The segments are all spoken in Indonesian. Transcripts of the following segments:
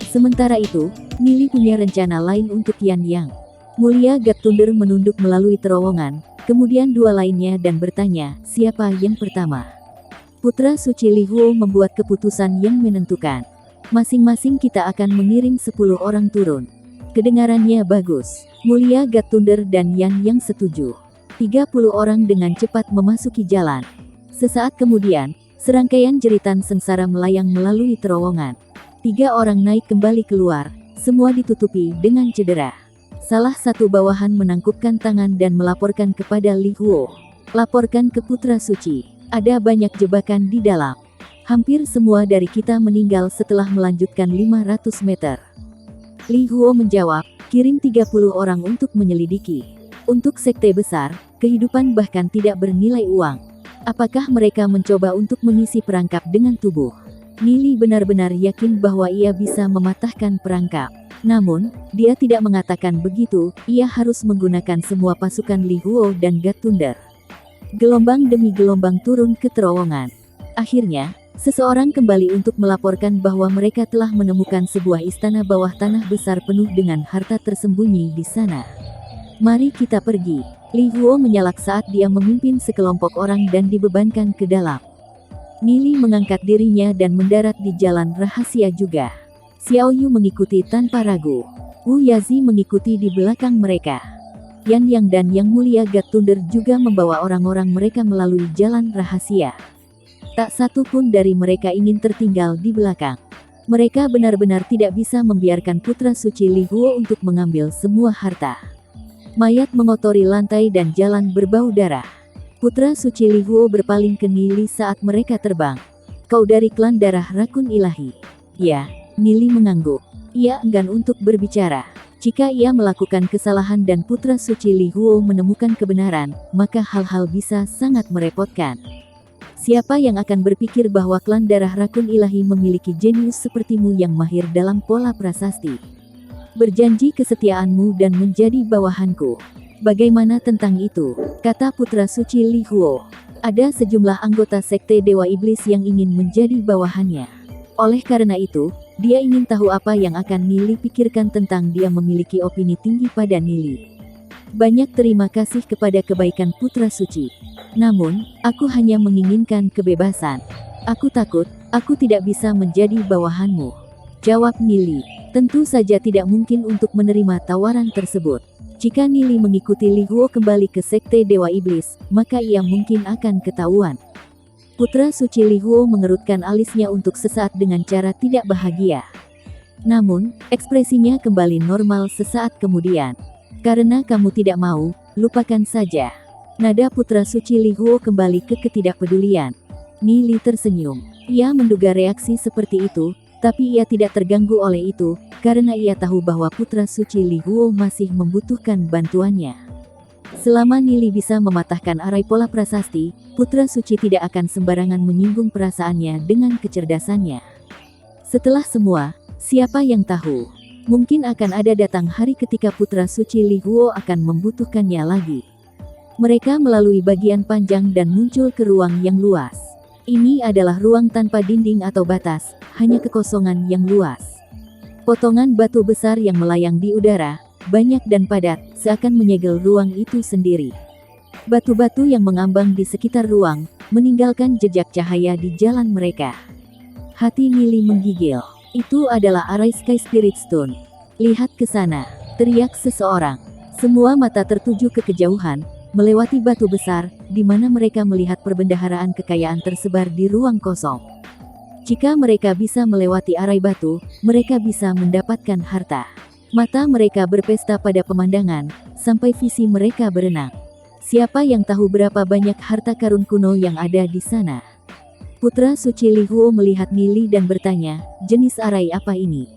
Sementara itu, Nili punya rencana lain untuk Yan Yang. Mulia God Thunder menunduk melalui terowongan, kemudian dua lainnya dan bertanya, siapa yang pertama? Putra Suci Li Huo membuat keputusan yang menentukan. Masing-masing kita akan mengirim 10 orang turun. Kedengarannya bagus. Mulia God Thunder dan Yan Yang setuju. 30 orang dengan cepat memasuki jalan. Sesaat kemudian, serangkaian jeritan sengsara melayang melalui terowongan. 3 orang naik kembali keluar, semua ditutupi dengan cedera. Salah satu bawahan menangkupkan tangan dan melaporkan kepada Li Huo. Laporkan ke Putra Suci. Ada banyak jebakan di dalam. Hampir semua dari kita meninggal setelah melanjutkan 500 meter. Li Huo menjawab, kirim 30 orang untuk menyelidiki. Untuk sekte besar, kehidupan bahkan tidak bernilai uang. Apakah mereka mencoba untuk mengisi perangkap dengan tubuh? Nili benar-benar yakin bahwa ia bisa mematahkan perangkap. Namun, dia tidak mengatakan begitu, ia harus menggunakan semua pasukan Li Huo dan God Thunder. Gelombang demi gelombang turun ke terowongan. Akhirnya, seseorang kembali untuk melaporkan bahwa mereka telah menemukan sebuah istana bawah tanah besar penuh dengan harta tersembunyi di sana. Mari kita pergi. Li Huo menyalak saat dia memimpin sekelompok orang dan dibebankan ke dalam. Nili mengangkat dirinya dan mendarat di jalan rahasia juga. Xiao Yu mengikuti tanpa ragu. Wu Yazi mengikuti di belakang mereka. Yan Yang dan Yang Mulia God Thunder juga membawa orang-orang mereka melalui jalan rahasia. Tak satu pun dari mereka ingin tertinggal di belakang. Mereka benar-benar tidak bisa membiarkan Putra Suci Li Huo untuk mengambil semua harta. Mayat mengotori lantai dan jalan berbau darah. Putra Suci Li Huo berpaling ke Nili saat mereka terbang. Kau dari klan darah rakun ilahi. Ya, Nili mengangguk. Ia enggan untuk berbicara. Jika ia melakukan kesalahan dan Putra Suci Li Huo menemukan kebenaran, maka hal-hal bisa sangat merepotkan. Siapa yang akan berpikir bahwa klan darah rakun ilahi memiliki jenius sepertimu yang mahir dalam pola prasasti? Berjanji kesetiaanmu dan menjadi bawahanku. Bagaimana tentang itu? Kata Putra Suci Li Huo. Ada sejumlah anggota sekte Dewa Iblis yang ingin menjadi bawahannya. Oleh karena itu, dia ingin tahu apa yang akan Nili pikirkan tentang dia memiliki opini tinggi pada Nili. Banyak terima kasih kepada kebaikan Putra Suci. Namun, aku hanya menginginkan kebebasan. Aku takut, aku tidak bisa menjadi bawahanmu. Jawab Nili. Tentu saja tidak mungkin untuk menerima tawaran tersebut. Jika Nili mengikuti Li Huo kembali ke sekte Dewa Iblis, maka ia mungkin akan ketahuan. Putra Suci Li Huo mengerutkan alisnya untuk sesaat dengan cara tidak bahagia. Namun, ekspresinya kembali normal sesaat kemudian. Karena kamu tidak mau, lupakan saja. Nada Putra Suci Li Huo kembali ke ketidakpedulian. Nili tersenyum. Ia menduga reaksi seperti itu, tapi ia tidak terganggu oleh itu, karena ia tahu bahwa Putra Suci Li Huo masih membutuhkan bantuannya. Selama Nili bisa mematahkan arai pola prasasti, Putra Suci tidak akan sembarangan menyinggung perasaannya dengan kecerdasannya. Setelah semua, siapa yang tahu? Mungkin akan ada datang hari ketika Putra Suci Li Huo akan membutuhkannya lagi. Mereka melalui bagian panjang dan muncul ke ruang yang luas. Ini adalah ruang tanpa dinding atau batas, hanya kekosongan yang luas. Potongan batu besar yang melayang di udara, banyak dan padat, seakan menyegel ruang itu sendiri. Batu-batu yang mengambang di sekitar ruang, meninggalkan jejak cahaya di jalan mereka. Hati Nili menggigil. Itu adalah arai Sky Spirit Stone. Lihat ke sana, teriak seseorang. Semua mata tertuju ke kejauhan, melewati batu besar, di mana mereka melihat perbendaharaan kekayaan tersebar di ruang kosong. Jika mereka bisa melewati arai batu, mereka bisa mendapatkan harta. Mata mereka berpesta pada pemandangan, sampai visi mereka berenang. Siapa yang tahu berapa banyak harta karun kuno yang ada di sana? Putra Suci Li Huo melihat Nili dan bertanya, jenis arai apa ini?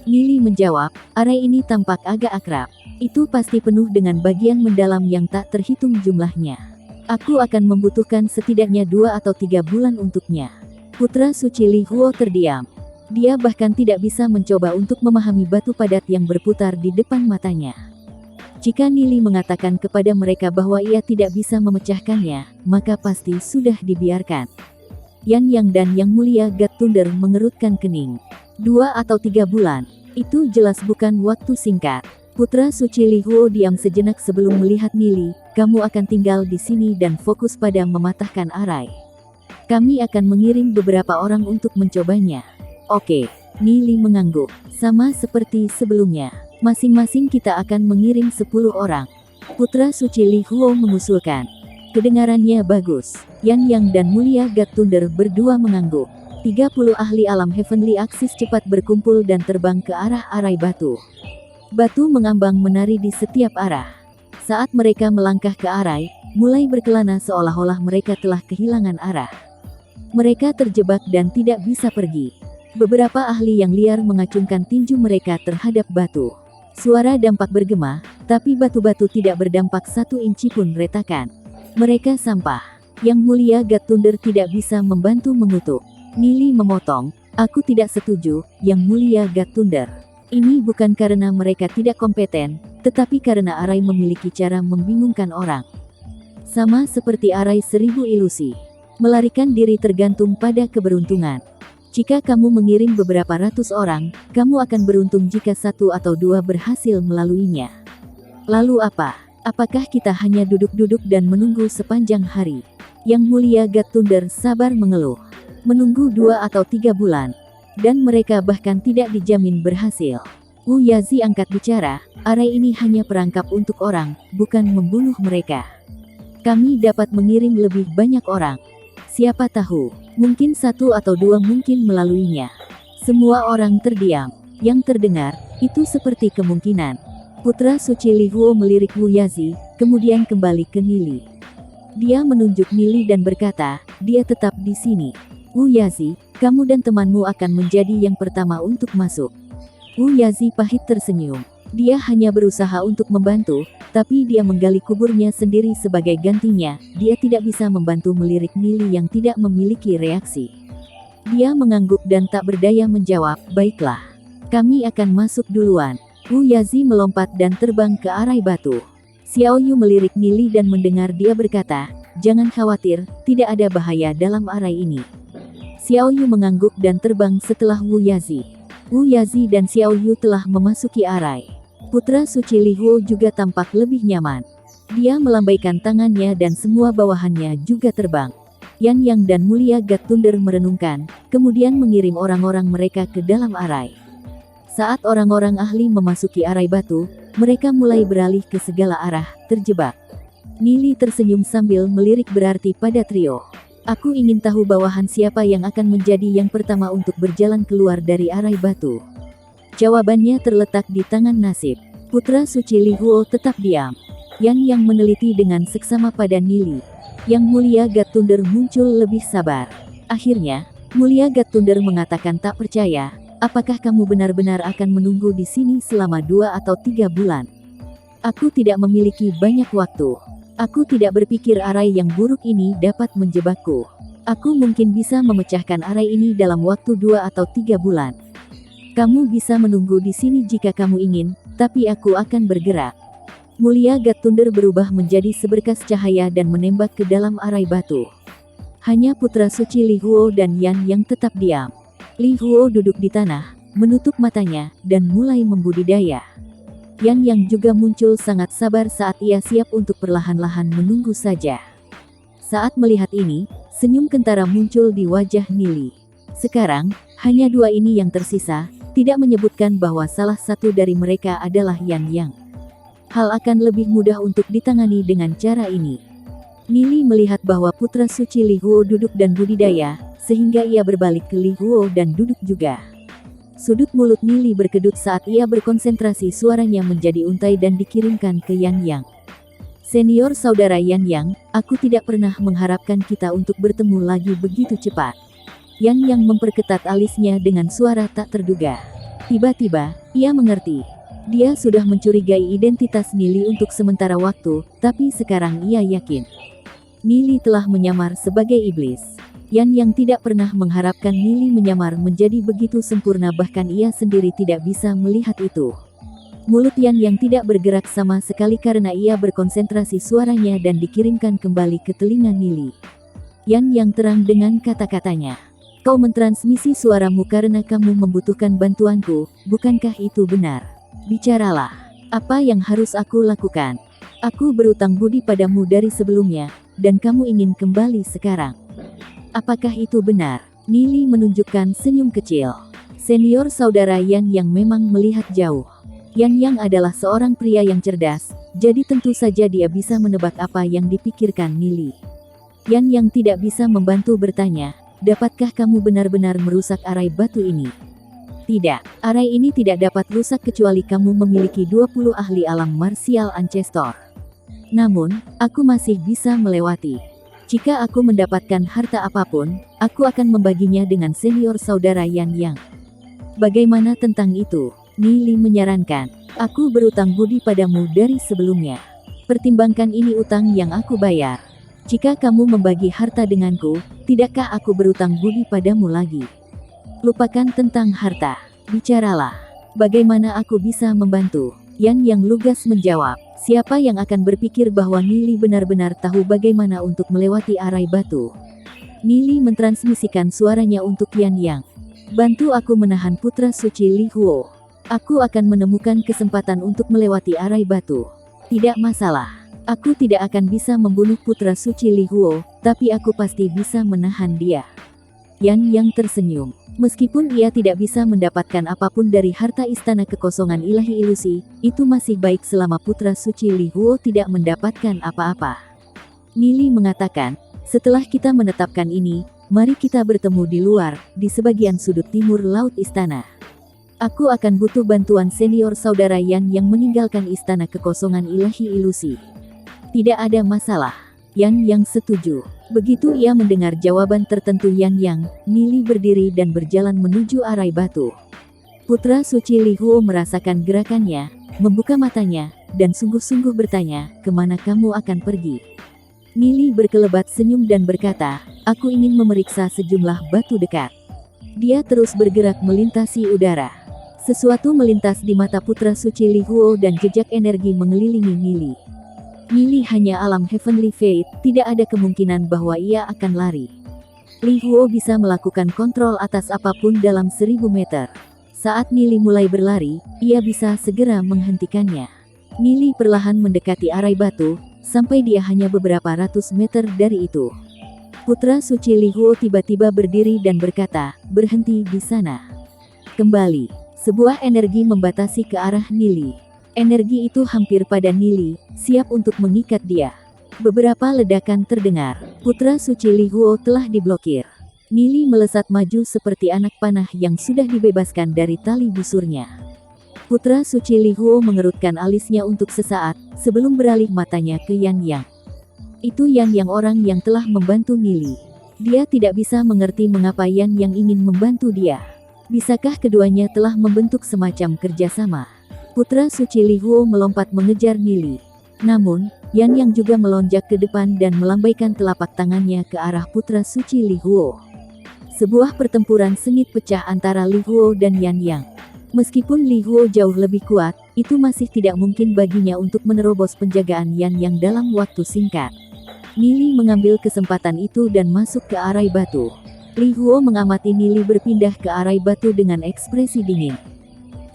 Nili menjawab, arai ini tampak agak akrab. Itu pasti penuh dengan bagian mendalam yang tak terhitung jumlahnya. Aku akan membutuhkan setidaknya 2 atau 3 bulan untuknya. Putra Suci Li Huo terdiam. Dia bahkan tidak bisa mencoba untuk memahami batu padat yang berputar di depan matanya. Jika Nili mengatakan kepada mereka bahwa ia tidak bisa memecahkannya, maka pasti sudah dibiarkan. Yan Yang dan Yang Mulia God Thunder mengerutkan kening. 2 atau 3 bulan. Itu jelas bukan waktu singkat. Putra suci Li Huo diam sejenak sebelum melihat Nili. Kamu akan tinggal di sini dan fokus pada mematahkan arai. Kami akan mengirim beberapa orang untuk mencobanya. Oke. Nili mengangguk. Sama seperti sebelumnya. Masing-masing kita akan mengirim 10 orang. Putra suci Li Huo mengusulkan. Kedengarannya bagus. Yan Yang dan Mulia God Thunder berdua mengangguk. 30 ahli alam Heavenly Axis cepat berkumpul dan terbang ke arah arai batu. Batu mengambang menari di setiap arah. Saat mereka melangkah ke arai, mulai berkelana seolah-olah mereka telah kehilangan arah. Mereka terjebak dan tidak bisa pergi. Beberapa ahli yang liar mengacungkan tinju mereka terhadap batu. Suara dampak bergema, tapi batu-batu tidak berdampak 1 inci pun retakan. Mereka sampah. Yang Mulia God Thunder tidak bisa membantu mengutuk. Nili memotong, aku tidak setuju, Yang Mulia God Thunder. Ini bukan karena mereka tidak kompeten, tetapi karena arai memiliki cara membingungkan orang. Sama seperti arai 1000 ilusi. Melarikan diri tergantung pada keberuntungan. Jika kamu mengirim beberapa ratus orang, kamu akan beruntung jika 1 atau 2 berhasil melaluinya. Lalu apa? Apakah kita hanya duduk-duduk dan menunggu sepanjang hari? Yang Mulia God Thunder sabar mengeluh. Menunggu 2 atau 3 bulan. Dan mereka bahkan tidak dijamin berhasil. Wu Yazi angkat bicara, arai ini hanya perangkap untuk orang, bukan membunuh mereka. Kami dapat mengirim lebih banyak orang. Siapa tahu, mungkin 1 atau 2 mungkin melaluinya. Semua orang terdiam. Yang terdengar, itu seperti kemungkinan. Putra suci Li Huo melirik Wu Yazi, kemudian kembali ke Nili. Dia menunjuk Nili dan berkata, dia tetap di sini. Wu Yazi, kamu dan temanmu akan menjadi yang pertama untuk masuk. Wu Yazi pahit tersenyum. Dia hanya berusaha untuk membantu, tapi dia menggali kuburnya sendiri sebagai gantinya. Dia tidak bisa membantu melirik Nili yang tidak memiliki reaksi. Dia mengangguk dan tak berdaya menjawab, baiklah. Kami akan masuk duluan. Wu Yazi melompat dan terbang ke arai batu. Xiao Yu melirik Nili dan mendengar dia berkata, jangan khawatir, tidak ada bahaya dalam arai ini. Xiao Yu mengangguk dan terbang setelah Wu Yazi. Wu Yazi dan Xiao Yu telah memasuki arai. Putra suci Li Huo juga tampak lebih nyaman. Dia melambaikan tangannya dan semua bawahannya juga terbang. Yan Yang dan Mulia God Thunder merenungkan, kemudian mengirim orang-orang mereka ke dalam arai. Saat orang-orang ahli memasuki arai batu, mereka mulai beralih ke segala arah, terjebak. Nili tersenyum sambil melirik berarti pada trio. Aku ingin tahu bawahan siapa yang akan menjadi yang pertama untuk berjalan keluar dari arai batu. Jawabannya terletak di tangan nasib. Putra suci Li Huo tetap diam. Yan Yang meneliti dengan seksama pada Nili. Yang Mulia God Thunder muncul lebih sabar. Akhirnya, Mulia God Thunder mengatakan tak percaya, apakah kamu benar-benar akan menunggu di sini selama 2 atau 3 bulan? Aku tidak memiliki banyak waktu. Aku tidak berpikir arai yang buruk ini dapat menjebakku. Aku mungkin bisa memecahkan arai ini dalam waktu 2 atau 3 bulan. Kamu bisa menunggu di sini jika kamu ingin, tapi aku akan bergerak. Mulia God Thunder berubah menjadi seberkas cahaya dan menembak ke dalam arai batu. Hanya putra suci Li Huo dan Yan yang tetap diam. Li Huo duduk di tanah, menutup matanya, dan mulai membudidaya. Yan Yang juga muncul sangat sabar saat ia siap untuk perlahan-lahan menunggu saja. Saat melihat ini, senyum kentara muncul di wajah Nili. Sekarang, hanya 2 ini yang tersisa, tidak menyebutkan bahwa salah satu dari mereka adalah Yan Yang. Hal akan lebih mudah untuk ditangani dengan cara ini. Nili melihat bahwa putra suci Li Huo duduk dan budidaya, sehingga ia berbalik ke Li Huo dan duduk juga. Sudut mulut Nili berkedut saat ia berkonsentrasi, suaranya menjadi untai dan dikirimkan ke Yan Yang. Senior saudara Yan Yang, aku tidak pernah mengharapkan kita untuk bertemu lagi begitu cepat. Yan Yang memperketat alisnya dengan suara tak terduga. Tiba-tiba, ia mengerti. Dia sudah mencurigai identitas Nili untuk sementara waktu, tapi sekarang ia yakin. Nili telah menyamar sebagai iblis. Yan Yang tidak pernah mengharapkan Nili menyamar menjadi begitu sempurna, bahkan ia sendiri tidak bisa melihat itu. Mulut Yan Yang tidak bergerak sama sekali karena ia berkonsentrasi suaranya dan dikirimkan kembali ke telinga Nili. Yan yang terang dengan kata-katanya. Kau mentransmisi suaramu karena kamu membutuhkan bantuanku, bukankah itu benar? Bicaralah. Apa yang harus aku lakukan? Aku berutang budi padamu dari sebelumnya, dan kamu ingin kembali sekarang. Apakah itu benar? Nili menunjukkan senyum kecil. Senior saudara Yan yang memang melihat jauh. Yan yang adalah seorang pria yang cerdas, jadi tentu saja dia bisa menebak apa yang dipikirkan Nili. Yan yang tidak bisa membantu bertanya, dapatkah kamu benar-benar merusak arai batu ini? Tidak, arai ini tidak dapat rusak kecuali kamu memiliki 20 ahli alam martial ancestor. Namun, aku masih bisa melewati. Jika aku mendapatkan harta apapun, aku akan membaginya dengan senior saudara Yan Yang. Bagaimana tentang itu? Nili menyarankan. Aku berutang budi padamu dari sebelumnya. Pertimbangkan ini utang yang aku bayar. Jika kamu membagi harta denganku, tidakkah aku berutang budi padamu lagi? Lupakan tentang harta. Bicaralah. Bagaimana aku bisa membantu? Yan yang lugas menjawab. Siapa yang akan berpikir bahwa Nili benar-benar tahu bagaimana untuk melewati arai batu? Nili mentransmisikan suaranya untuk Yan Yang. Bantu aku menahan putra suci Li Huo. Aku akan menemukan kesempatan untuk melewati arai batu. Tidak masalah. Aku tidak akan bisa membunuh putra suci Li Huo, tapi aku pasti bisa menahan dia. Yan Yang tersenyum. Meskipun ia tidak bisa mendapatkan apapun dari harta istana kekosongan ilahi ilusi, itu masih baik selama putra suci Li Huo tidak mendapatkan apa-apa. Nili mengatakan, setelah kita menetapkan ini, mari kita bertemu di luar, di sebagian sudut timur laut istana. Aku akan butuh bantuan senior saudara Yan yang meninggalkan istana kekosongan ilahi ilusi. Tidak ada masalah. Yan yang setuju. Begitu ia mendengar jawaban tertentu Yan Yang, Nili berdiri dan berjalan menuju arai batu. Putra suci Li Huo merasakan gerakannya, membuka matanya, dan sungguh-sungguh bertanya, kemana kamu akan pergi? Nili berkelebat senyum dan berkata, aku ingin memeriksa sejumlah batu dekat. Dia terus bergerak melintasi udara. Sesuatu melintas di mata putra suci Li Huo dan jejak energi mengelilingi Nili. Nili hanya alam Heavenly Fate, tidak ada kemungkinan bahwa ia akan lari. Li Huo bisa melakukan kontrol atas apapun dalam 1000 meter. Saat Nili mulai berlari, ia bisa segera menghentikannya. Nili perlahan mendekati arai batu, sampai dia hanya beberapa ratus meter dari itu. Putra suci Li Huo tiba-tiba berdiri dan berkata, berhenti di sana. Kembali, sebuah energi membatasi ke arah Nili. Energi itu hampir pada Nili, siap untuk mengikat dia. Beberapa ledakan terdengar. Putra suci Li Huo telah diblokir. Nili melesat maju seperti anak panah yang sudah dibebaskan dari tali busurnya. Putra suci Li Huo mengerutkan alisnya untuk sesaat, sebelum beralih matanya ke Yan Yang. Itu Yan Yang orang yang telah membantu Nili. Dia tidak bisa mengerti mengapa Yan Yang ingin membantu dia. Bisakah keduanya telah membentuk semacam kerjasama? Putra suci Li Huo melompat mengejar Nili. Namun, Yan Yang juga melonjak ke depan dan melambaikan telapak tangannya ke arah putra suci Li Huo. Sebuah pertempuran sengit pecah antara Li Huo dan Yan Yang. Meskipun Li Huo jauh lebih kuat, itu masih tidak mungkin baginya untuk menerobos penjagaan Yan Yang dalam waktu singkat. Nili mengambil kesempatan itu dan masuk ke arai batu. Li Huo mengamati Nili berpindah ke arai batu dengan ekspresi dingin.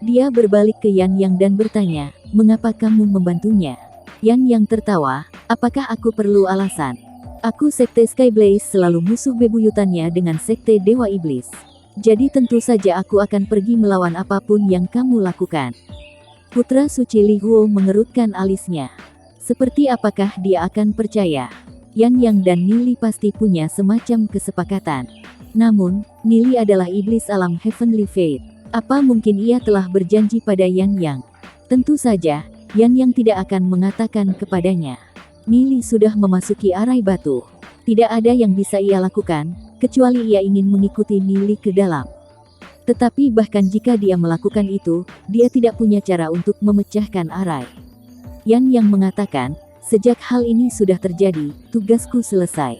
Dia berbalik ke Yan Yang dan bertanya, mengapa kamu membantunya? Yan Yang tertawa, apakah aku perlu alasan? Aku Sekte Skyblaze selalu musuh bebuyutannya dengan Sekte Dewa Iblis. Jadi tentu saja aku akan pergi melawan apapun yang kamu lakukan. Putra suci Li Huo mengerutkan alisnya. Seperti apakah dia akan percaya? Yan Yang dan Nili pasti punya semacam kesepakatan. Namun, Nili adalah iblis alam Heavenly Fate. Apa mungkin ia telah berjanji pada Yan Yang? Tentu saja, Yan Yang tidak akan mengatakan kepadanya. Nili sudah memasuki arai batu. Tidak ada yang bisa ia lakukan, kecuali ia ingin mengikuti Nili ke dalam. Tetapi bahkan jika dia melakukan itu, dia tidak punya cara untuk memecahkan arai. Yan Yang mengatakan, sejak hal ini sudah terjadi, tugasku selesai.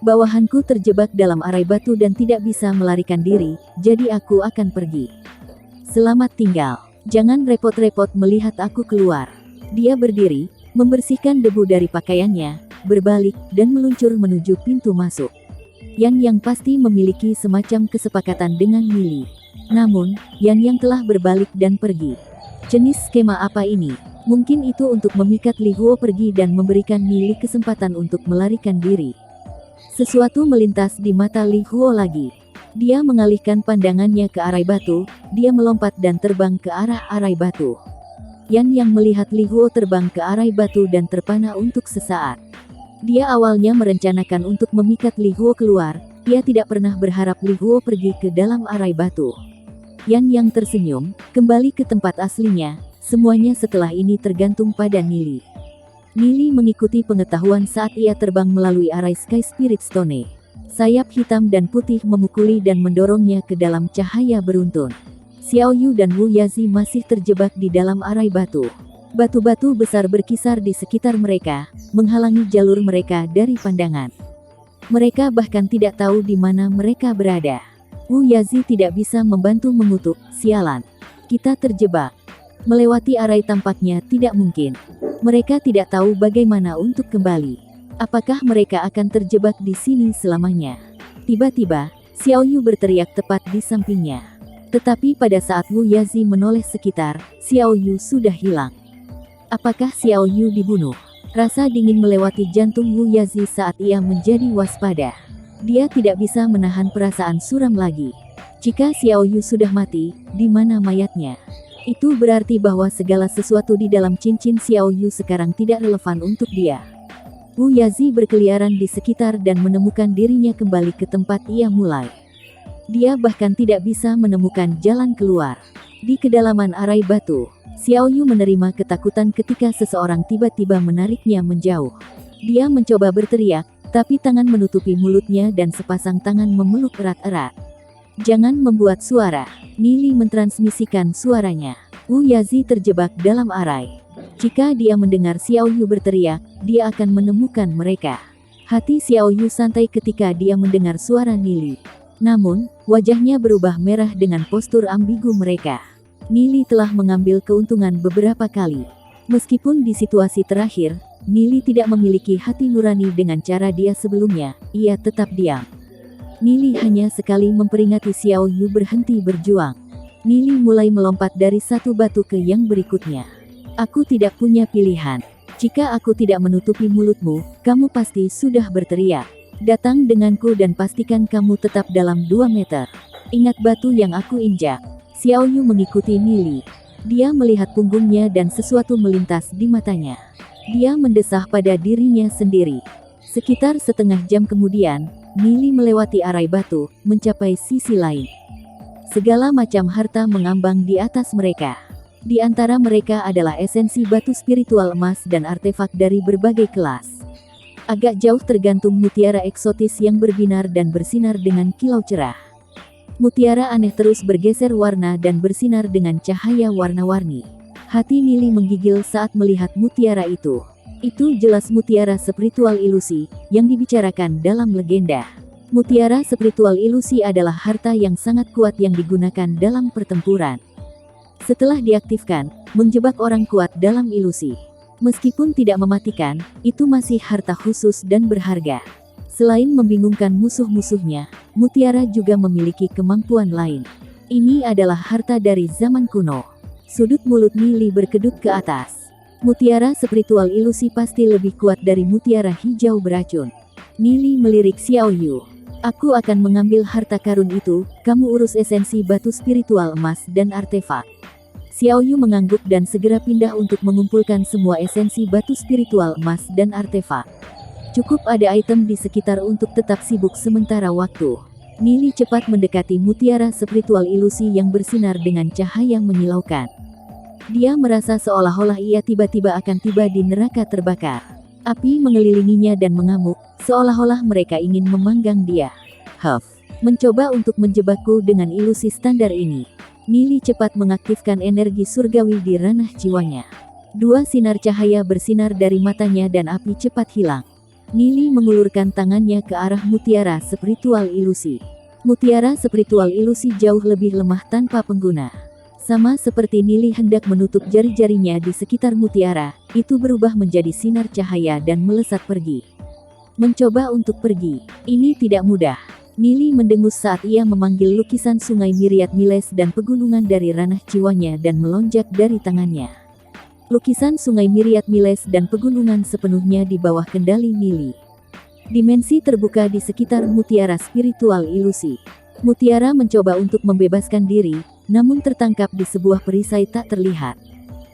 Bawahanku terjebak dalam arai batu dan tidak bisa melarikan diri, jadi aku akan pergi. Selamat tinggal. Jangan repot-repot melihat aku keluar. Dia berdiri, membersihkan debu dari pakaiannya, berbalik, dan meluncur menuju pintu masuk. Yang pasti memiliki semacam kesepakatan dengan Nili. Namun, Yang telah berbalik dan pergi. Jenis skema apa ini? Mungkin itu untuk memikat Li Huo pergi dan memberikan Nili kesempatan untuk melarikan diri. Sesuatu melintas di mata Li Huo lagi. Dia mengalihkan pandangannya ke arai batu, dia melompat dan terbang ke arah arai batu. Yang melihat Li Huo terbang ke arai batu dan terpana untuk sesaat. Dia awalnya merencanakan untuk memikat Li Huo keluar, dia tidak pernah berharap Li Huo pergi ke dalam arai batu. Yang tersenyum, kembali ke tempat aslinya, semuanya setelah ini tergantung pada Nili. Nili mengikuti pengetahuan saat ia terbang melalui arai Sky Spirit Stone. Sayap hitam dan putih memukuli dan mendorongnya ke dalam cahaya beruntun. Xiao Yu dan Wu Yazi masih terjebak di dalam arai batu. Batu-batu besar berkisar di sekitar mereka, menghalangi jalur mereka dari pandangan. Mereka bahkan tidak tahu di mana mereka berada. Wu Yazi tidak bisa membantu mengutuk, sialan. Kita terjebak. Melewati arai tampaknya tidak mungkin. Mereka tidak tahu bagaimana untuk kembali. Apakah mereka akan terjebak di sini selamanya? Tiba-tiba, Xiao Yu berteriak tepat di sampingnya. Tetapi pada saat Wu Yazi menoleh sekitar, Xiao Yu sudah hilang. Apakah Xiao Yu dibunuh? Rasa dingin melewati jantung Wu Yazi saat ia menjadi waspada. Dia tidak bisa menahan perasaan suram lagi. Jika Xiao Yu sudah mati, di mana mayatnya? Itu berarti bahwa segala sesuatu di dalam cincin Xiao Yu sekarang tidak relevan untuk dia. Wu Yazi berkeliaran di sekitar dan menemukan dirinya kembali ke tempat ia mulai. Dia bahkan tidak bisa menemukan jalan keluar. Di kedalaman arai batu, Xiao Yu menerima ketakutan ketika seseorang tiba-tiba menariknya menjauh. Dia mencoba berteriak, tapi tangan menutupi mulutnya dan sepasang tangan memeluk erat-erat. Jangan membuat suara. Nili mentransmisikan suaranya. Wu Yazi terjebak dalam arai. Jika dia mendengar Xiao Yu berteriak, dia akan menemukan mereka. Hati Xiao Yu santai ketika dia mendengar suara Nili. Namun, wajahnya berubah merah dengan postur ambigu mereka. Nili telah mengambil keuntungan beberapa kali. Meskipun di situasi terakhir, Nili tidak memiliki hati nurani dengan cara dia sebelumnya, ia tetap diam. Nili hanya sekali memperingati Xiao Yu berhenti berjuang. Nili mulai melompat dari satu batu ke yang berikutnya. Aku tidak punya pilihan. Jika aku tidak menutupi mulutmu, kamu pasti sudah berteriak. Datang denganku dan pastikan kamu tetap dalam 2 meter. Ingat batu yang aku injak. Xiao Yu mengikuti Nili. Dia melihat punggungnya dan sesuatu melintas di matanya. Dia mendesah pada dirinya sendiri. Sekitar setengah jam kemudian, Nili melewati arai batu, mencapai sisi lain. Segala macam harta mengambang di atas mereka. Di antara mereka adalah esensi batu spiritual emas dan artefak dari berbagai kelas. Agak jauh tergantung mutiara eksotis yang berbinar dan bersinar dengan kilau cerah. Mutiara aneh terus bergeser warna dan bersinar dengan cahaya warna-warni. Hati Nili menggigil saat melihat mutiara itu. Itu jelas mutiara spiritual ilusi, yang dibicarakan dalam legenda. Mutiara spiritual ilusi adalah harta yang sangat kuat yang digunakan dalam pertempuran. Setelah diaktifkan, menjebak orang kuat dalam ilusi. Meskipun tidak mematikan, itu masih harta khusus dan berharga. Selain membingungkan musuh-musuhnya, mutiara juga memiliki kemampuan lain. Ini adalah harta dari zaman kuno. Sudut mulut Nili berkedut ke atas. Mutiara spiritual ilusi pasti lebih kuat dari mutiara hijau beracun. Nili melirik Xiao Yu. Aku akan mengambil harta karun itu, kamu urus esensi batu spiritual emas dan artefak. Xiao Yu mengangguk dan segera pindah untuk mengumpulkan semua esensi batu spiritual emas dan artefak. Cukup ada item di sekitar untuk tetap sibuk sementara waktu. Nili cepat mendekati mutiara spiritual ilusi yang bersinar dengan cahaya menyilaukan. Dia merasa seolah-olah ia tiba-tiba akan tiba di neraka terbakar. Api mengelilinginya dan mengamuk, seolah-olah mereka ingin memanggang dia. Huff, mencoba untuk menjebakku dengan ilusi standar ini. Nili cepat mengaktifkan energi surgawi di ranah jiwanya. 2 sinar cahaya bersinar dari matanya dan api cepat hilang. Nili mengulurkan tangannya ke arah mutiara spiritual ilusi. Mutiara spiritual ilusi jauh lebih lemah tanpa pengguna. Sama seperti Nili hendak menutup jari-jarinya di sekitar mutiara, itu berubah menjadi sinar cahaya dan melesat pergi. mencoba untuk pergi. Ini tidak mudah. Nili mendengus saat ia memanggil lukisan sungai Myriad Miles dan pegunungan dari ranah jiwanya dan melonjak dari tangannya. Lukisan sungai Myriad Miles dan pegunungan sepenuhnya di bawah kendali Nili. Dimensi terbuka di sekitar mutiara spiritual ilusi. Mutiara mencoba untuk membebaskan diri, namun tertangkap di sebuah perisai tak terlihat.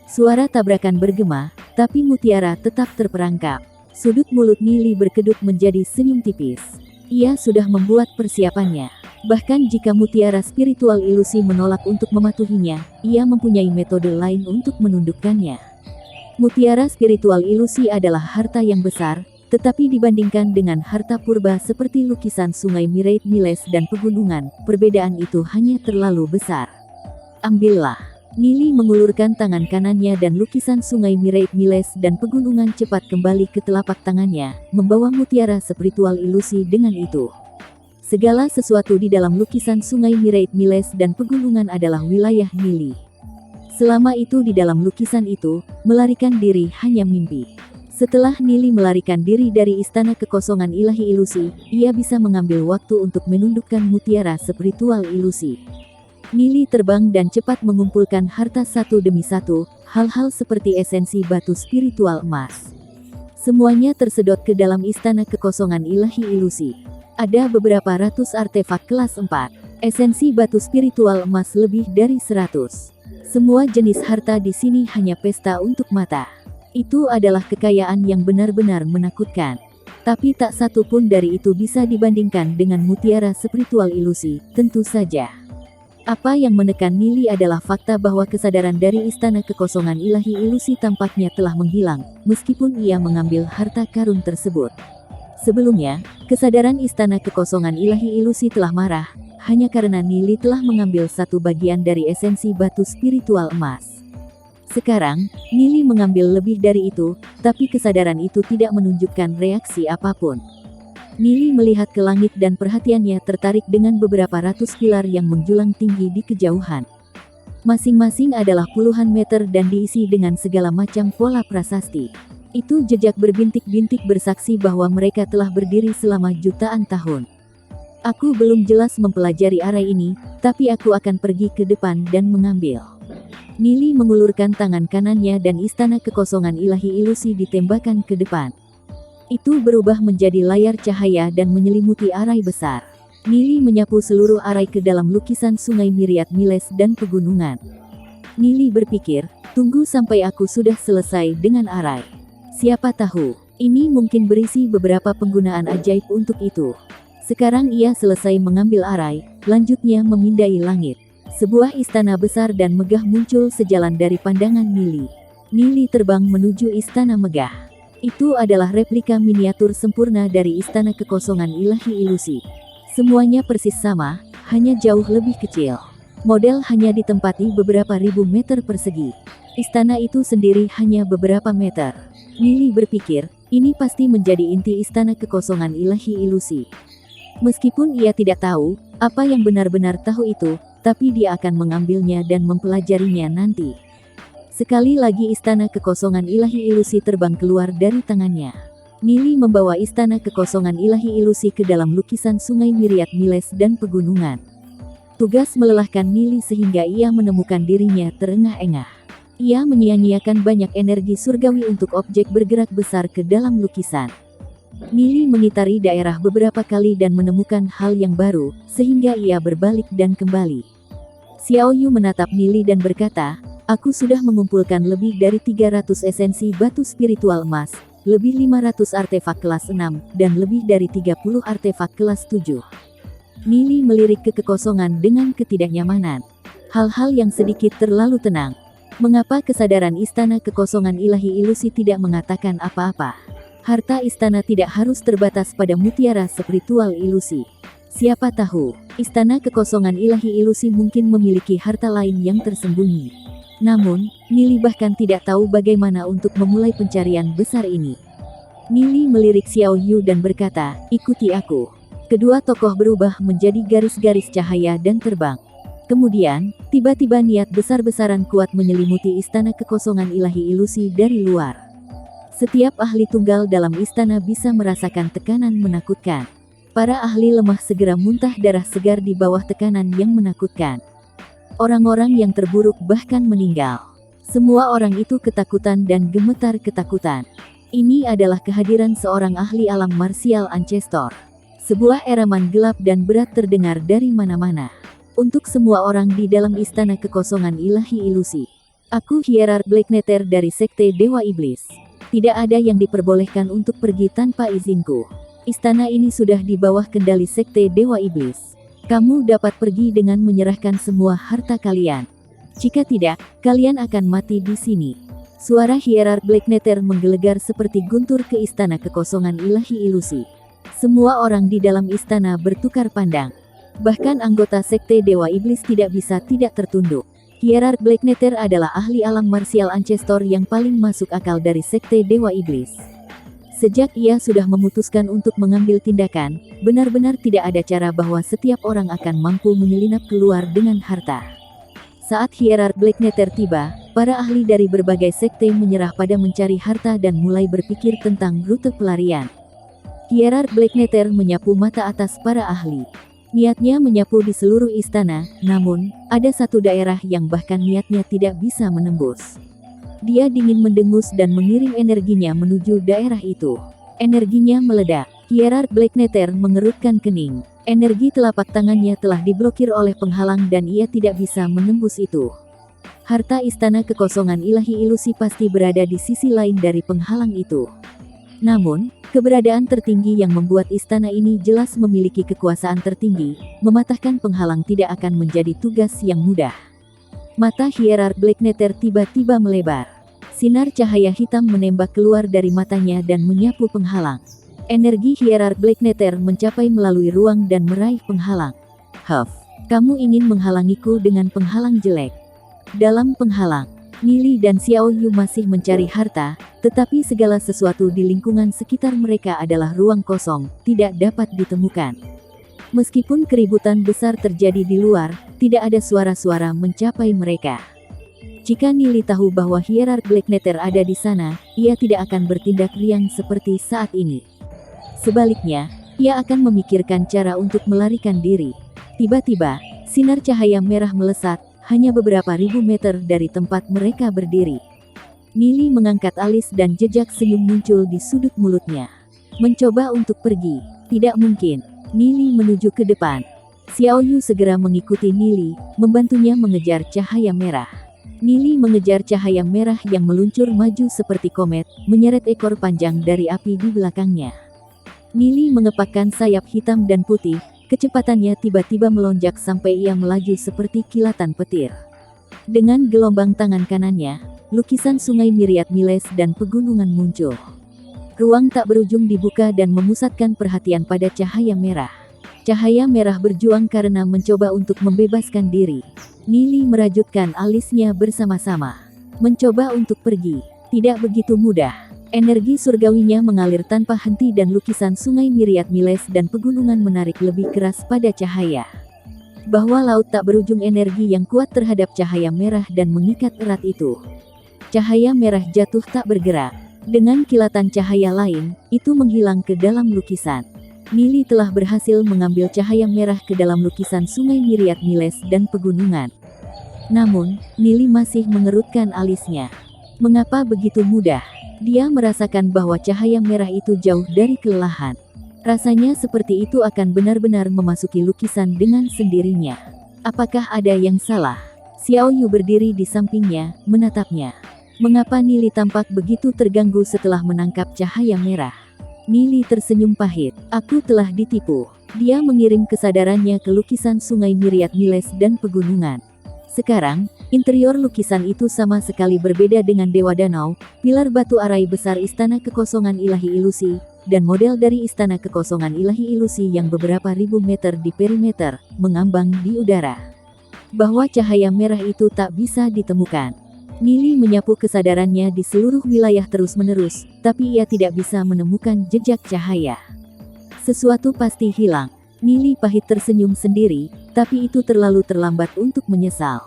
Suara tabrakan bergema, tapi mutiara tetap terperangkap. Sudut mulut Nili berkedut menjadi senyum tipis. Ia sudah membuat persiapannya. Bahkan jika mutiara spiritual ilusi menolak untuk mematuhinya, ia mempunyai metode lain untuk menundukkannya. Mutiara spiritual ilusi adalah harta yang besar, tetapi dibandingkan dengan harta purba seperti lukisan sungai Myriad Miles dan pegunungan, perbedaan itu hanya terlalu besar. Ambillah. Nili mengulurkan tangan kanannya dan lukisan sungai Myriad Miles dan pegunungan cepat kembali ke telapak tangannya, membawa mutiara spiritual ilusi dengan itu. Segala sesuatu di dalam lukisan sungai Myriad Miles dan pegunungan adalah wilayah Nili. Selama itu di dalam lukisan itu, melarikan diri hanya mimpi. Setelah Nili melarikan diri dari istana kekosongan ilahi ilusi, ia bisa mengambil waktu untuk menundukkan mutiara spiritual ilusi. Nili terbang dan cepat mengumpulkan harta satu demi satu, hal-hal seperti esensi batu spiritual emas. Semuanya tersedot ke dalam istana kekosongan ilahi ilusi. Ada beberapa ratus artefak kelas 4. Esensi batu spiritual emas lebih dari 100. Semua jenis harta di sini hanya pesta untuk mata. Itu adalah kekayaan yang benar-benar menakutkan. Tapi tak satu pun dari itu bisa dibandingkan dengan mutiara spiritual ilusi, tentu saja. Apa yang menekan Nili adalah fakta bahwa kesadaran dari istana kekosongan ilahi ilusi tampaknya telah menghilang, meskipun ia mengambil harta karun tersebut. Sebelumnya, kesadaran istana kekosongan ilahi ilusi telah marah, hanya karena Nili telah mengambil satu bagian dari esensi batu spiritual emas. Sekarang, Nili mengambil lebih dari itu, tapi kesadaran itu tidak menunjukkan reaksi apapun. Nili melihat ke langit dan perhatiannya tertarik dengan beberapa ratus pilar yang menjulang tinggi di kejauhan. Masing-masing adalah puluhan meter dan diisi dengan segala macam pola prasasti. Itu jejak berbintik-bintik bersaksi bahwa mereka telah berdiri selama jutaan tahun. Aku belum jelas mempelajari arai ini, tapi aku akan pergi ke depan dan mengambil. Nili mengulurkan tangan kanannya dan istana kekosongan ilahi ilusi ditembakkan ke depan. Itu berubah menjadi layar cahaya dan menyelimuti arai besar. Nili menyapu seluruh arai ke dalam lukisan sungai Myriad Miles dan pegunungan. Nili berpikir, tunggu sampai aku sudah selesai dengan arai. Siapa tahu, ini mungkin berisi beberapa penggunaan ajaib untuk itu. Sekarang ia selesai mengambil arai, lanjutnya memindai langit. Sebuah istana besar dan megah muncul sejalan dari pandangan Nili. Nili terbang menuju istana megah. Itu adalah replika miniatur sempurna dari istana kekosongan ilahi ilusi. Semuanya persis sama, hanya jauh lebih kecil. Model hanya ditempati beberapa ribu meter persegi. Istana itu sendiri hanya beberapa meter. Nili berpikir, ini pasti menjadi inti istana kekosongan ilahi ilusi. Meskipun ia tidak tahu, apa yang benar-benar tahu itu, tapi dia akan mengambilnya dan mempelajarinya nanti. Sekali lagi istana kekosongan ilahi ilusi terbang keluar dari tangannya. Nili membawa istana kekosongan ilahi ilusi ke dalam lukisan sungai Myriad Miles dan pegunungan. Tugas melelahkan Nili sehingga ia menemukan dirinya terengah-engah. Ia menyia-nyiakan banyak energi surgawi untuk objek bergerak besar ke dalam lukisan. Nili mengitari daerah beberapa kali dan menemukan hal yang baru, sehingga ia berbalik dan kembali. Xiao Yu menatap Nili dan berkata, aku sudah mengumpulkan lebih dari 300 esensi batu spiritual emas, lebih 500 artefak kelas 6, dan lebih dari 30 artefak kelas 7. Nili melirik ke kekosongan dengan ketidaknyamanan. Hal-hal yang sedikit terlalu tenang. Mengapa kesadaran istana kekosongan ilahi ilusi tidak mengatakan apa-apa? Harta istana tidak harus terbatas pada mutiara spiritual ilusi. Siapa tahu, istana kekosongan ilahi ilusi mungkin memiliki harta lain yang tersembunyi. Namun, Nili bahkan tidak tahu bagaimana untuk memulai pencarian besar ini. Nili melirik Xiao Yu dan berkata, ikuti aku. Kedua tokoh berubah menjadi garis-garis cahaya dan terbang. Kemudian, tiba-tiba niat besar-besaran kuat menyelimuti istana kekosongan ilahi ilusi dari luar. Setiap ahli tunggal dalam istana bisa merasakan tekanan menakutkan. Para ahli lemah segera muntah darah segar di bawah tekanan yang menakutkan. Orang-orang yang terburuk bahkan meninggal. Semua orang itu ketakutan dan gemetar ketakutan. Ini adalah kehadiran seorang ahli alam marsial Ancestor. Sebuah eraman gelap dan berat terdengar dari mana-mana. Untuk semua orang di dalam istana kekosongan ilahi ilusi. Aku Hierarch Blacknetter dari Sekte Dewa Iblis. Tidak ada yang diperbolehkan untuk pergi tanpa izinku. Istana ini sudah di bawah kendali Sekte Dewa Iblis. Kamu dapat pergi dengan menyerahkan semua harta kalian. Jika tidak, kalian akan mati di sini. Suara Hierarch Blacknetter menggelegar seperti guntur ke istana kekosongan ilahi ilusi. Semua orang di dalam istana bertukar pandang. Bahkan anggota Sekte Dewa Iblis tidak bisa tidak tertunduk. Hierarch Blacknetter adalah ahli alam marsial Ancestor yang paling masuk akal dari Sekte Dewa Iblis. Sejak ia sudah memutuskan untuk mengambil tindakan, benar-benar tidak ada cara bahwa setiap orang akan mampu menyelinap keluar dengan harta. Saat Hierarch Blacknetter tiba, para ahli dari berbagai sekte menyerah pada mencari harta dan mulai berpikir tentang rute pelarian. Hierarch Blacknetter menyapu mata atas para ahli. Niatnya menyapu di seluruh istana, namun, ada satu daerah yang bahkan niatnya tidak bisa menembus. Dia dingin mendengus dan mengirim energinya menuju daerah itu. Energinya meledak. Hierarch Blacknetter mengerutkan kening. Energi telapak tangannya telah diblokir oleh penghalang dan ia tidak bisa menembus itu. Harta istana kekosongan ilahi ilusi pasti berada di sisi lain dari penghalang itu. Namun, keberadaan tertinggi yang membuat istana ini jelas memiliki kekuasaan tertinggi, mematahkan penghalang tidak akan menjadi tugas yang mudah. Mata Hierarch Blacknetter tiba-tiba melebar. Sinar cahaya hitam menembak keluar dari matanya dan menyapu penghalang. Energi Hierarch Blacknetter mencapai melalui ruang dan meraih penghalang. Huff, kamu ingin menghalangiku dengan penghalang jelek. Dalam penghalang, Nili dan Xiao Yu masih mencari harta, tetapi segala sesuatu di lingkungan sekitar mereka adalah ruang kosong, tidak dapat ditemukan. Meskipun keributan besar terjadi di luar, tidak ada suara-suara mencapai mereka. Jika Nili tahu bahwa Hierarch Blacknetter ada di sana, ia tidak akan bertindak riang seperti saat ini. Sebaliknya, ia akan memikirkan cara untuk melarikan diri. Tiba-tiba, sinar cahaya merah melesat, hanya beberapa ribu meter dari tempat mereka berdiri. Nili mengangkat alis dan jejak senyum muncul di sudut mulutnya. Mencoba untuk pergi. Tidak mungkin. Nili menuju ke depan. Xiao Yu segera mengikuti Nili, membantunya mengejar cahaya merah. Nili mengejar cahaya merah yang meluncur maju seperti komet, menyeret ekor panjang dari api di belakangnya. Nili mengepakkan sayap hitam dan putih, kecepatannya tiba-tiba melonjak sampai ia melaju seperti kilatan petir. Dengan gelombang tangan kanannya, lukisan sungai Myriad Miles dan pegunungan muncul. Ruang tak berujung dibuka dan memusatkan perhatian pada cahaya merah. Cahaya merah berjuang karena mencoba untuk membebaskan diri. Nili merajutkan alisnya bersama-sama. Mencoba untuk pergi. Tidak begitu mudah. Energi surgawinya mengalir tanpa henti dan lukisan sungai Myriad Miles dan pegunungan menarik lebih keras pada cahaya. Bahwa laut tak berujung energi yang kuat terhadap cahaya merah dan mengikat erat itu. Cahaya merah jatuh tak bergerak. Dengan kilatan cahaya lain, itu menghilang ke dalam lukisan. Nili telah berhasil mengambil cahaya merah ke dalam lukisan sungai Myriad Miles dan pegunungan. Namun, Nili masih mengerutkan alisnya. Mengapa begitu mudah? Dia merasakan bahwa cahaya merah itu jauh dari kelelahan. Rasanya seperti itu akan benar-benar memasuki lukisan dengan sendirinya. Apakah ada yang salah? Xiao Yu berdiri di sampingnya, menatapnya. Mengapa Nili tampak begitu terganggu setelah menangkap cahaya merah? Nili tersenyum pahit. Aku telah ditipu. Dia mengirim kesadarannya ke lukisan sungai Myriad Miles dan pegunungan. Sekarang, interior lukisan itu sama sekali berbeda dengan Dewa Danau, pilar batu arai besar Istana Kekosongan Ilahi Ilusi, dan model dari Istana Kekosongan Ilahi Ilusi yang beberapa ribu meter di perimeter, mengambang di udara. Bahwa cahaya merah itu tak bisa ditemukan. Nili menyapu kesadarannya di seluruh wilayah terus-menerus, tapi ia tidak bisa menemukan jejak cahaya. Sesuatu pasti hilang. Nili pahit tersenyum sendiri, tapi itu terlalu terlambat untuk menyesal.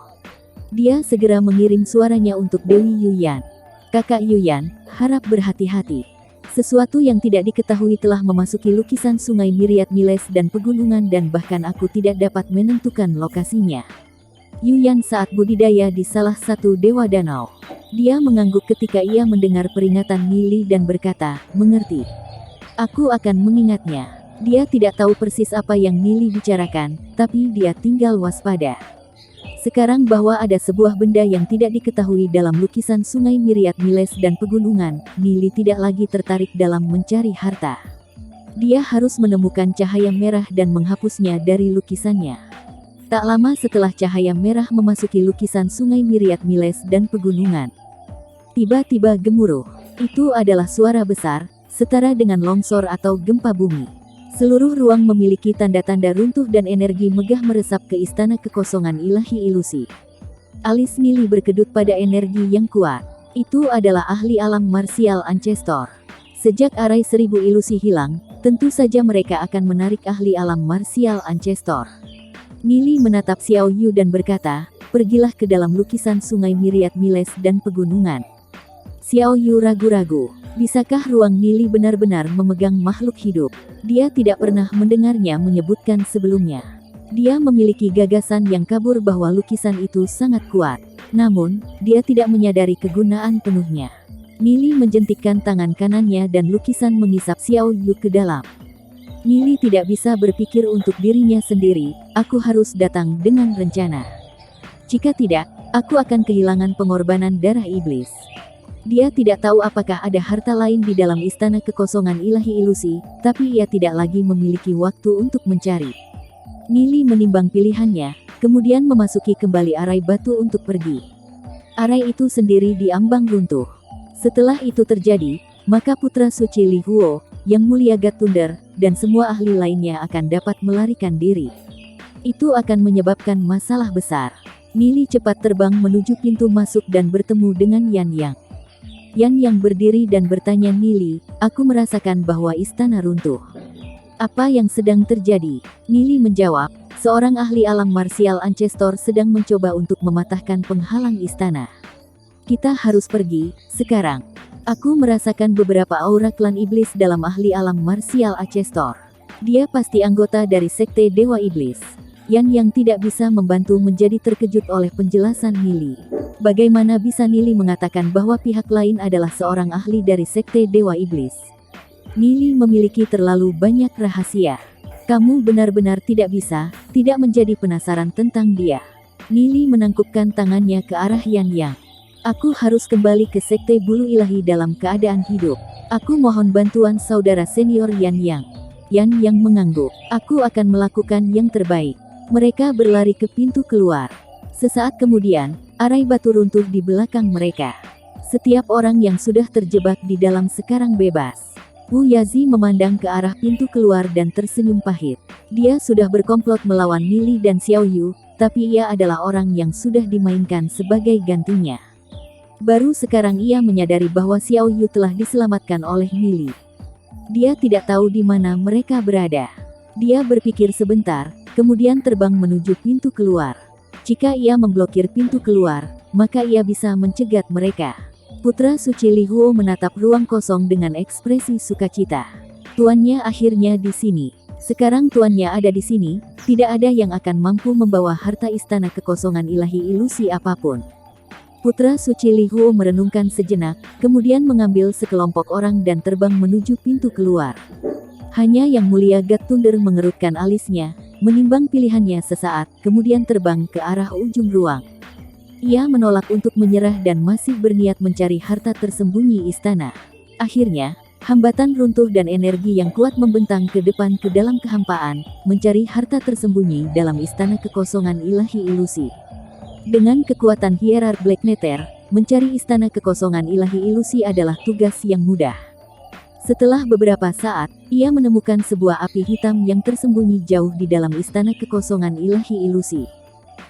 Dia segera mengirim suaranya untuk Dewi Yuyan. Kakak Yuyan, harap berhati-hati. Sesuatu yang tidak diketahui telah memasuki lukisan sungai Myriad Miles dan pegunungan dan bahkan aku tidak dapat menentukan lokasinya. Yuyan saat budidaya di salah satu dewa danau. Dia mengangguk ketika ia mendengar peringatan Nili dan berkata, mengerti. Aku akan mengingatnya. Dia tidak tahu persis apa yang Nili bicarakan, tapi dia tinggal waspada. Sekarang bahwa ada sebuah benda yang tidak diketahui dalam lukisan sungai Myriad Miles dan pegunungan, Nili tidak lagi tertarik dalam mencari harta. Dia harus menemukan cahaya merah dan menghapusnya dari lukisannya. Tak lama setelah cahaya merah memasuki lukisan sungai Myriad Miles dan pegunungan. Tiba-tiba gemuruh. Itu adalah suara besar, setara dengan longsor atau gempa bumi. Seluruh ruang memiliki tanda-tanda runtuh dan energi megah meresap ke istana kekosongan ilahi ilusi. Alis Nili berkedut pada energi yang kuat. Itu adalah ahli alam martial ancestor. Sejak arai 1000 ilusi hilang, tentu saja mereka akan menarik ahli alam martial ancestor. Nili menatap Xiao Yu dan berkata, pergilah ke dalam lukisan sungai Myriad Miles dan pegunungan. Xiao Yu ragu-ragu. Bisakah ruang Nili benar-benar memegang makhluk hidup? Dia tidak pernah mendengarnya menyebutkan sebelumnya. Dia memiliki gagasan yang kabur bahwa lukisan itu sangat kuat. Namun, dia tidak menyadari kegunaan penuhnya. Nili menjentikkan tangan kanannya dan lukisan mengisap Xiao Yu ke dalam. Nili tidak bisa berpikir untuk dirinya sendiri, aku harus datang dengan rencana. Jika tidak, aku akan kehilangan pengorbanan darah iblis. Dia tidak tahu apakah ada harta lain di dalam istana kekosongan ilahi ilusi, tapi ia tidak lagi memiliki waktu untuk mencari. Nili menimbang pilihannya, kemudian memasuki kembali arai batu untuk pergi. Arai itu sendiri diambang runtuh. Setelah itu terjadi, maka putra suci Li Huo, Yang Mulia God Thunder, dan semua ahli lainnya akan dapat melarikan diri. Itu akan menyebabkan masalah besar. Nili cepat terbang menuju pintu masuk dan bertemu dengan Yan Yang. Yan Yang berdiri dan bertanya Nili, aku merasakan bahwa istana runtuh. Apa yang sedang terjadi? Nili menjawab, seorang ahli alam martial ancestor sedang mencoba untuk mematahkan penghalang istana. Kita harus pergi, sekarang. Aku merasakan beberapa aura klan iblis dalam ahli alam martial ancestor. Dia pasti anggota dari sekte Dewa Iblis. Yan Yang tidak bisa membantu menjadi terkejut oleh penjelasan Nili. Bagaimana bisa Nili mengatakan bahwa pihak lain adalah seorang ahli dari sekte Dewa Iblis? Nili memiliki terlalu banyak rahasia. Kamu benar-benar tidak bisa, tidak menjadi penasaran tentang dia. Nili menangkupkan tangannya ke arah Yan Yang. Aku harus kembali ke sekte bulu ilahi dalam keadaan hidup. Aku mohon bantuan saudara senior Yan Yang. Yan Yang mengangguk. Aku akan melakukan yang terbaik. Mereka berlari ke pintu keluar. Sesaat kemudian, arai batu runtuh di belakang mereka. Setiap orang yang sudah terjebak di dalam sekarang bebas. Wu Yazi memandang ke arah pintu keluar dan tersenyum pahit. Dia sudah berkomplot melawan Nili dan Xiao Yu, tapi ia adalah orang yang sudah dimainkan sebagai gantinya. Baru sekarang ia menyadari bahwa Xiao Yu telah diselamatkan oleh Nili. Dia tidak tahu di mana mereka berada. Dia berpikir sebentar, kemudian terbang menuju pintu keluar. Jika ia memblokir pintu keluar, maka ia bisa mencegat mereka. Putra suci Li Huo menatap ruang kosong dengan ekspresi sukacita. Tuannya akhirnya di sini. Sekarang tuannya ada di sini, tidak ada yang akan mampu membawa harta istana kekosongan ilahi ilusi apapun. Putra suci Li Huo merenungkan sejenak, kemudian mengambil sekelompok orang dan terbang menuju pintu keluar. Hanya Yang Mulia God Thunder mengerutkan alisnya, menimbang pilihannya sesaat, kemudian terbang ke arah ujung ruang. Ia menolak untuk menyerah dan masih berniat mencari harta tersembunyi istana. Akhirnya, hambatan runtuh dan energi yang kuat membentang ke depan ke dalam kehampaan, mencari harta tersembunyi dalam istana kekosongan ilahi ilusi. Dengan kekuatan hierark Black Nether, mencari istana kekosongan ilahi ilusi adalah tugas yang mudah. Setelah beberapa saat, ia menemukan sebuah api hitam yang tersembunyi jauh di dalam istana kekosongan ilahi ilusi.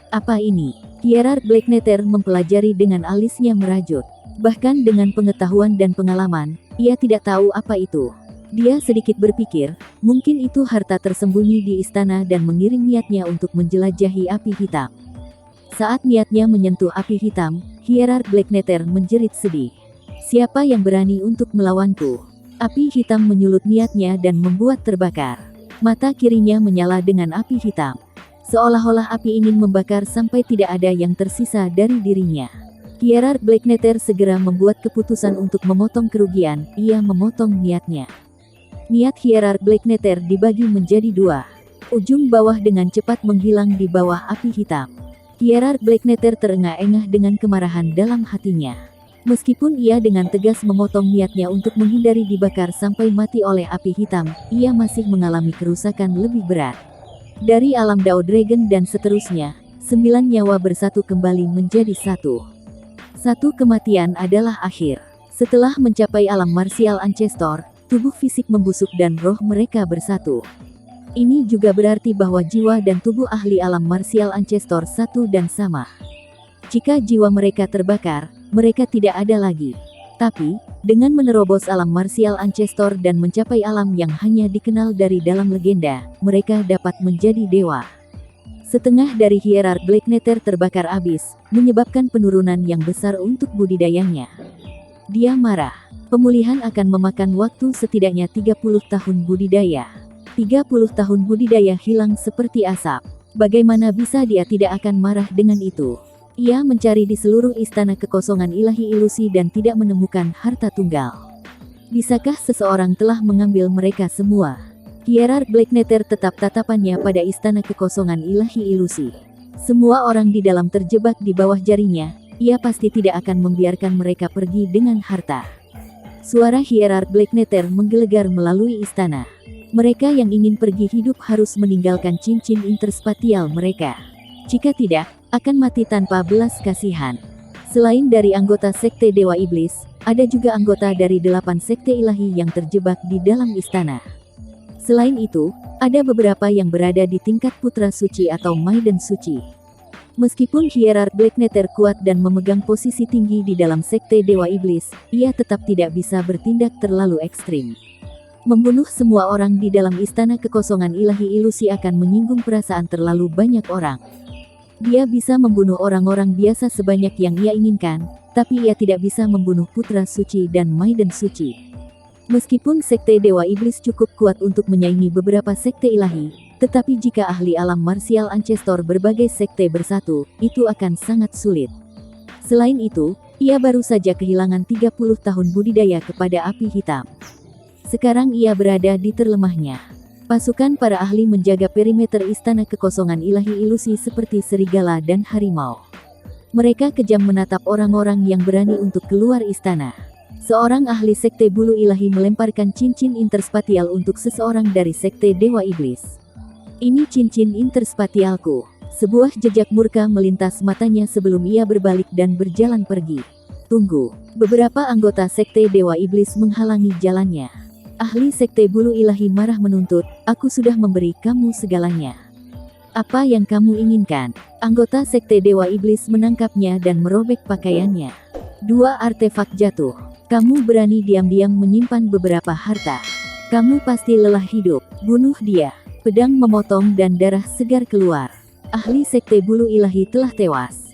Apa ini? Hierark Black Nether mempelajari dengan alisnya merajut. Bahkan dengan pengetahuan dan pengalaman, ia tidak tahu apa itu. Dia sedikit berpikir, mungkin itu harta tersembunyi di istana dan mengirim niatnya untuk menjelajahi api hitam. Saat niatnya menyentuh api hitam, Hierark Black Nether menjerit sedih. Siapa yang berani untuk melawanku? Api hitam menyulut niatnya dan membuat terbakar. Mata kirinya menyala dengan api hitam. Seolah-olah api ingin membakar sampai tidak ada yang tersisa dari dirinya. Gerard Blacknetter segera membuat keputusan untuk memotong kerugian. Ia memotong niatnya. Niat Gerard Blacknetter dibagi menjadi dua. Ujung bawah dengan cepat menghilang di bawah api hitam. Gerard Blacknetter terengah-engah dengan kemarahan dalam hatinya. Meskipun ia dengan tegas memotong niatnya untuk menghindari dibakar sampai mati oleh api hitam, ia masih mengalami kerusakan lebih berat. Dari alam Dao Dragon dan seterusnya, 9 nyawa bersatu kembali menjadi satu. Satu kematian adalah akhir. Setelah mencapai alam martial ancestor, tubuh fisik membusuk dan roh mereka bersatu. Ini juga berarti bahwa jiwa dan tubuh ahli alam martial ancestor satu dan sama. Jika jiwa mereka terbakar, mereka tidak ada lagi. Tapi, dengan menerobos alam martial ancestor dan mencapai alam yang hanya dikenal dari dalam legenda, mereka dapat menjadi dewa. Setengah dari Gerard Blacknetter terbakar habis, menyebabkan penurunan yang besar untuk budidayanya. Dia marah. Pemulihan akan memakan waktu setidaknya 30 tahun budidaya. 30 tahun budidaya hilang seperti asap. Bagaimana bisa dia tidak akan marah dengan itu? Ia mencari di seluruh istana kekosongan ilahi ilusi dan tidak menemukan harta tunggal. Bisakah seseorang telah mengambil mereka semua? Gerard Blacknetter tetap tatapannya pada istana kekosongan ilahi ilusi. Semua orang di dalam terjebak di bawah jarinya, ia pasti tidak akan membiarkan mereka pergi dengan harta. Suara Gerard Blacknetter menggelegar melalui istana. Mereka yang ingin pergi hidup harus meninggalkan cincin interspatial mereka. Jika tidak, akan mati tanpa belas kasihan. Selain dari anggota Sekte Dewa Iblis, ada juga anggota dari 8 Sekte Ilahi yang terjebak di dalam istana. Selain itu, ada beberapa yang berada di tingkat Putra Suci atau Maiden Suci. Meskipun Gerard Blacknetter kuat dan memegang posisi tinggi di dalam Sekte Dewa Iblis, ia tetap tidak bisa bertindak terlalu ekstrim. Membunuh semua orang di dalam istana kekosongan ilahi ilusi akan menyinggung perasaan terlalu banyak orang. Dia bisa membunuh orang-orang biasa sebanyak yang ia inginkan, tapi ia tidak bisa membunuh Putra Suci dan Maiden Suci. Meskipun Sekte Dewa Iblis cukup kuat untuk menyaingi beberapa sekte ilahi, tetapi jika ahli alam martial ancestor berbagai sekte bersatu, itu akan sangat sulit. Selain itu, ia baru saja kehilangan 30 tahun budidaya kepada api hitam. Sekarang ia berada di terlemahnya. Pasukan para ahli menjaga perimeter istana kekosongan ilahi ilusi seperti serigala dan harimau. Mereka kejam menatap orang-orang yang berani untuk keluar istana. Seorang ahli sekte bulu ilahi melemparkan cincin interspatial untuk seseorang dari sekte Dewa Iblis. Ini cincin interspatialku. Sebuah jejak murka melintas matanya sebelum ia berbalik dan berjalan pergi. Tunggu, beberapa anggota sekte Dewa Iblis menghalangi jalannya. Ahli sekte bulu ilahi marah menuntut, aku sudah memberi kamu segalanya. Apa yang kamu inginkan? Anggota sekte Dewa Iblis menangkapnya dan merobek pakaiannya. 2 artefak jatuh. Kamu berani diam-diam menyimpan beberapa harta. Kamu pasti lelah hidup. Bunuh dia. Pedang memotong dan darah segar keluar. Ahli sekte bulu ilahi telah tewas.